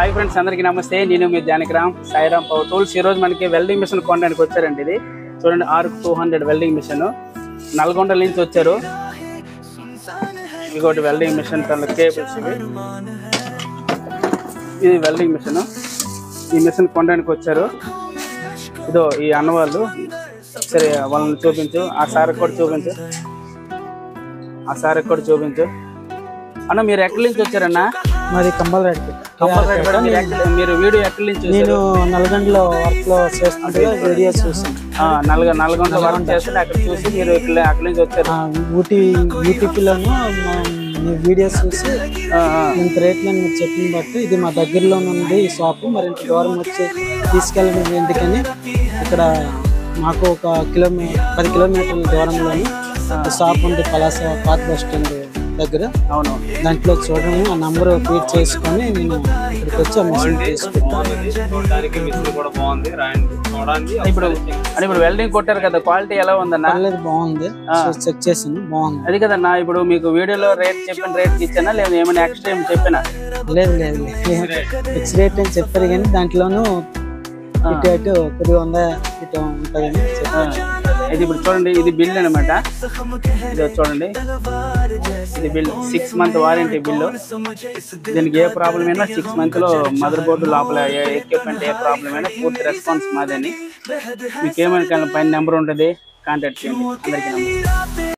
Hi friends अंदरिकी नमस्ते నేను మీ Janakiram Sairam power tools ఈ రోజు మనకి వెల్డింగ్ మిషన్ కొనడానికి వచ్చారండి ఇది చూడండి R200 వెల్డింగ్ మిషన్ నల్గొండ నుంచి వచ్చారు ఇంకోటి వెల్డింగ్ మిషన్ తల కేబుల్స్ ఇది వెల్డింగ్ మిషన్ ఈ మిషన్ కొనడానికి వచ్చారు ఇదో ఈ అన్నవాళ్ళు సరే వాళ్ళని చూపించు ఆ సార్ కూడా చూపించు అన్న మీరు ఎక్కడి నుంచి వచ్చారన్నా మాది కంబల్రెడ్డి మీరు వీడియో ఎక్కడి నుంచి నేను నల్గొండలో వర్క్ లో చేస్తుంటే వీడియో చూసాను నల్గొండ వర్క్ చేస్తుంటే అక్కడ చూసి మీరు అక్కడి నుంచి వచ్చారు యూట్యూబ్లోను వీడియోస్ చూసి ఇంత రేట్లో మీరు చెప్పిన బట్టి ఇది మా దగ్గరలో ఉంది ఈ షాపు మరి ఇంత దూరం వచ్చి తీసుకెళ్ళడం ఎందుకని ఇక్కడ మాకు ఒక 10 కిలోమీటర్ల దూరంలోని షాప్ ఉంది పలాస పాత బస్ స్టాండ్ దగ్గర అవును దాంట్లో చూడడం ఆ నంబర్ ఫీడ్ చేసుకొని నేను ఇక్కడికి వచ్చి ఇప్పుడు వెల్డింగ్ కొట్టారు కదా క్వాలిటీ ఎలా ఉందన్న బాగుంది చెక్ చేసింది బాగుంది అది కదన్నా ఇప్పుడు మీకు వీడియోలో రేట్ చెప్పిన రేట్ ఇచ్చానా లేదా ఏమైనా ఎక్స్ట్రా ఏమి చెప్పినా లేదు ఫిక్స్ రేట్ అని చెప్పారు కానీ దాంట్లోనూ ఇటు అటు కొద్దిగా ఇటు ఉంటుందని ఇది ఇప్పుడు చూడండి ఇది బిల్ అనమాట ఇది చూడండి ఇది బిల్ 6 మంత్ వారంటీ బిల్లు దీనికి ఏ ప్రాబ్లం అయినా 6 మంత్ లో మదర్ బోర్డు లోపల ఎక్విప్మెంట్ ఏ ప్రాబ్లం అయినా పూర్తి రెస్పాన్స్ మాదని మీకు ఏమైనా పైన నెంబర్ ఉంటుంది కాంటాక్ట్ చేయండి అందరికీ నమస్తే.